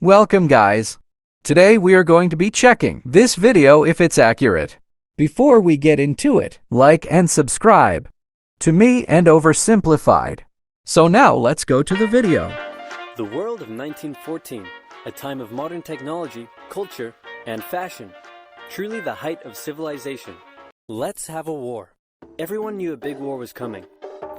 Welcome guys. Today we are going to be checking this video if it's accurate. Before we get into it, like and subscribe to me and Oversimplified. So now let's go to the video. The world of 1914, a time of modern technology, culture, and fashion. Truly the height of civilization. Let's have a war. Everyone knew a big war was coming.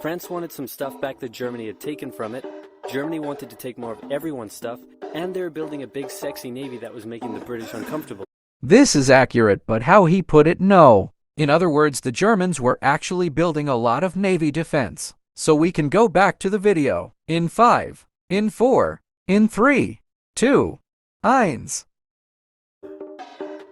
France wanted some stuff back that Germany had taken from it. Germany wanted to take more of everyone's stuff, and they were building a big sexy navy that was making the British uncomfortable. This is accurate, but how he put it, no. In other words, the Germans were actually building a lot of navy defense. So we can go back to the video. In 5, in 4, in 3, 2, 1.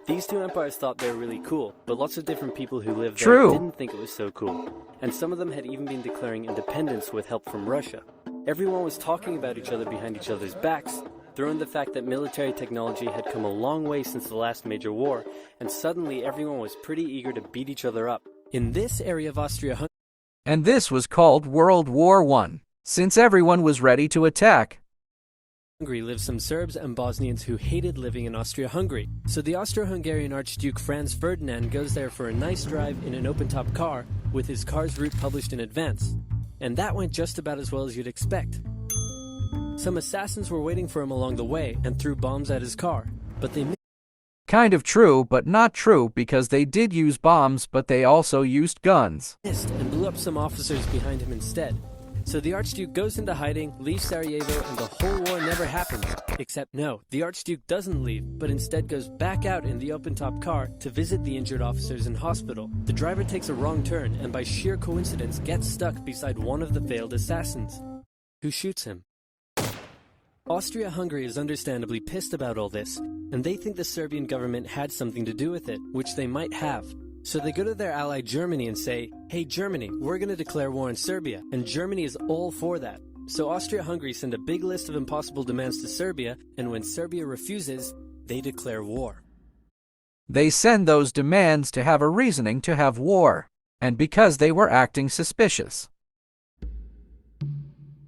These two empires thought they were really cool, but lots of different people who lived there True. didn't think it was so cool. And some of them had even been declaring independence with help from Russia. Everyone was talking about each other behind each other's backs. Throw in the fact that military technology had come a long way since the last major war, and suddenly everyone was pretty eager to beat each other up. In this area of Austria-Hungary, And this was called World War I, since everyone was ready to attack. lived some Serbs and Bosnians who hated living in Austria-Hungary. So the Austro-Hungarian Archduke Franz Ferdinand goes there for a nice drive in an open-top car with his car's route published in advance. And that went just about as well as you'd expect. Some assassins were waiting for him along the way and threw bombs at his car, but they Kind of true, but not true, because they did use bombs, but they also used guns. missed and blew up some officers behind him instead. So the Archduke goes into hiding, leaves Sarajevo, and the whole war never happens. Except no, the Archduke doesn't leave, but instead goes back out in the open-top car to visit the injured officers in hospital. The driver takes a wrong turn and by sheer coincidence gets stuck beside one of the failed assassins, who shoots him. Austria-Hungary is understandably pissed about all this, and they think the Serbian government had something to do with it, which they might have. So they go to their ally Germany and say, "Hey Germany, we're going to declare war on Serbia," and Germany is all for that. So Austria-Hungary send a big list of impossible demands to Serbia, and when Serbia refuses, they declare war. They send those demands to have a reasoning to have war, and because they were acting suspicious.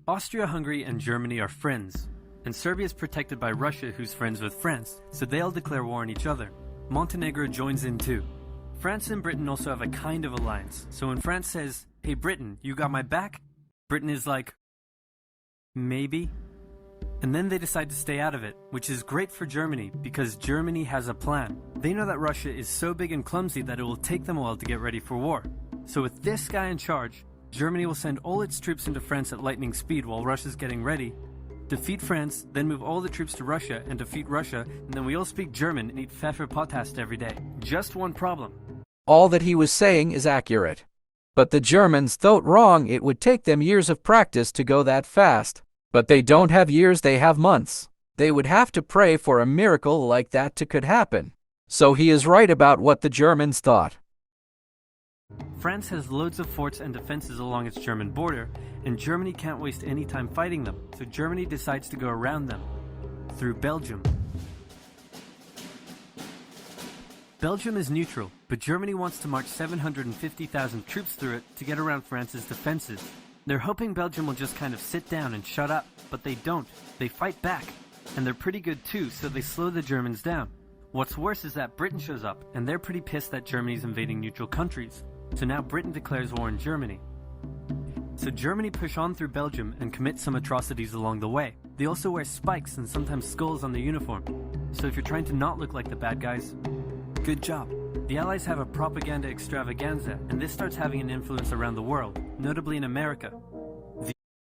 Austria-Hungary and Germany are friends, and Serbia is protected by Russia, who's friends with France, so they all declare war on each other. Montenegro joins in too. France and Britain also have a kind of alliance, so when France says, "Hey Britain, you got my back?" Britain is like, maybe? And then they decide to stay out of it, which is great for Germany, because Germany has a plan. They know that Russia is so big and clumsy that it will take them a while to get ready for war. So with this guy in charge, Germany will send all its troops into France at lightning speed while Russia's getting ready, defeat France, then move all the troops to Russia and defeat Russia, and then we all speak German and eat Pfefferpottast every day. Just one problem. All that he was saying is accurate. But the Germans thought wrong. It would take them years of practice to go that fast. But they don't have years, they have months. They would have to pray for a miracle like that to could happen. So he is right about what the Germans thought. France has loads of forts and defenses along its German border, and Germany can't waste any time fighting them, so Germany decides to go around them, through Belgium. Belgium is neutral, but Germany wants to march 750,000 troops through it to get around France's defenses. They're hoping Belgium will just kind of sit down and shut up, but they don't. They fight back, and they're pretty good too, so they slow the Germans down. What's worse is that Britain shows up, and they're pretty pissed that Germany's invading neutral countries. So now Britain declares war on Germany. So Germany push on through Belgium and commit some atrocities along the way. They also wear spikes and sometimes skulls on the uniform. So if you're trying to not look like the bad guys, good job. The Allies have a propaganda extravaganza, and this starts having an influence around the world, notably in America.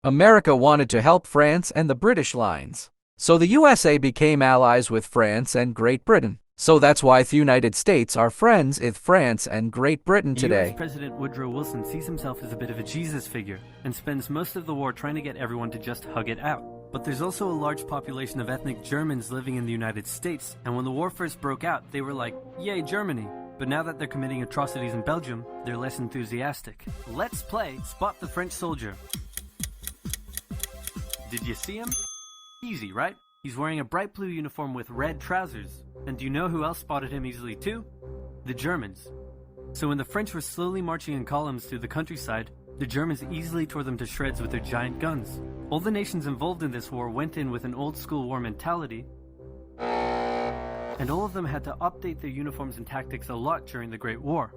America wanted to help France and the British lines. So the USA became allies with France and Great Britain. So that's why the United States are friends with France and Great Britain today. US President Woodrow Wilson sees himself as a bit of a Jesus figure and spends most of the war trying to get everyone to just hug it out. But there's also a large population of ethnic Germans living in the United States, and when the war first broke out, they were like, "Yay, Germany!" But now that they're committing atrocities in Belgium, they're less enthusiastic. Let's play Spot the French Soldier. Did you see him? Easy, right? He's wearing a bright blue uniform with red trousers. And do you know who else spotted him easily too? The Germans. So when the French were slowly marching in columns through the countryside, the Germans easily tore them to shreds with their giant guns. All the nations involved in this war went in with an old-school war mentality, And all of them had to update their uniforms and tactics a lot during the Great War.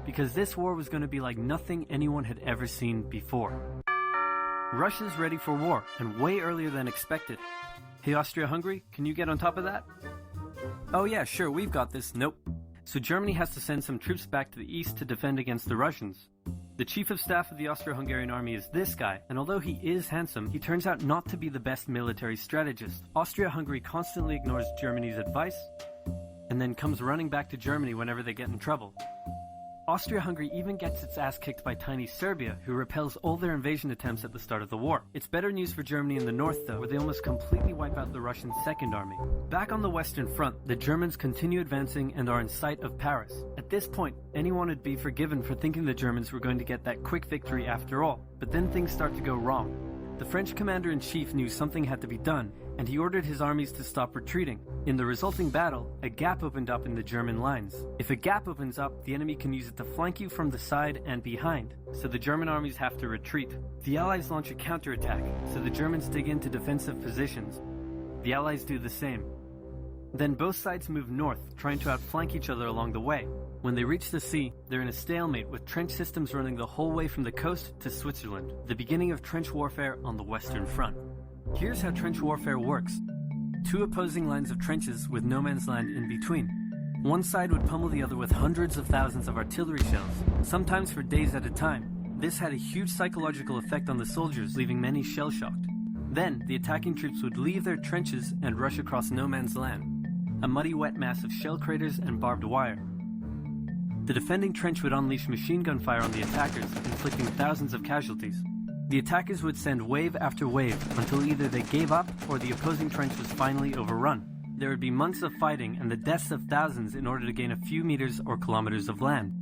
Because this war was going to be like nothing anyone had ever seen before. Russia's ready for war, and way earlier than expected. Hey Austria-Hungary, can you get on top of that? Oh yeah, sure, we've got this. Nope. So Germany has to send some troops back to the east to defend against the Russians. The chief of staff of the Austro-Hungarian army is this guy, and although he is handsome, he turns out not to be the best military strategist. Austria-Hungary constantly ignores Germany's advice, and then comes running back to Germany whenever they get in trouble. Austria-Hungary even gets its ass kicked by tiny Serbia, who repels all their invasion attempts at the start of the war. It's better news for Germany in the north though, where they almost completely wipe out the Russian Second Army. Back on the Western Front, the Germans continue advancing and are in sight of Paris. At this point, anyone would be forgiven for thinking the Germans were going to get that quick victory after all, but then things start to go wrong. The French commander-in-chief knew something had to be done, and he ordered his armies to stop retreating. In the resulting battle, a gap opened up in the German lines. If a gap opens up, the enemy can use it to flank you from the side and behind, so the German armies have to retreat. The Allies launch a counterattack, so the Germans dig into defensive positions. The Allies do the same. Then both sides move north, trying to outflank each other along the way. When they reach the sea, they're in a stalemate with trench systems running the whole way from the coast to Switzerland, the beginning of trench warfare on the Western Front. Here's how trench warfare works. Two opposing lines of trenches with no man's land in between. One side would pummel the other with hundreds of thousands of artillery shells, sometimes for days at a time. This had a huge psychological effect on the soldiers, leaving many shell-shocked. Then, the attacking troops would leave their trenches and rush across no man's land, a muddy wet mass of shell craters and barbed wire. The defending trench would unleash machine gun fire on the attackers, inflicting thousands of casualties. The attackers would send wave after wave until either they gave up or the opposing trench was finally overrun. There would be months of fighting and the deaths of thousands in order to gain a few meters or kilometers of land.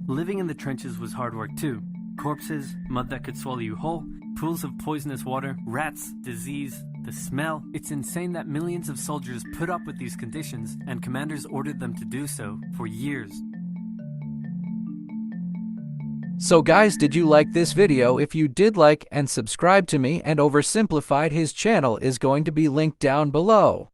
Living in the trenches was hard work too. Corpses, mud that could swallow you whole, pools of poisonous water, rats, disease, the smell. It's insane that millions of soldiers put up with these conditions, and commanders ordered them to do so for years. So guys, did you like this video? If you did, like and subscribe to me, and Oversimplified, his channel is going to be linked down below.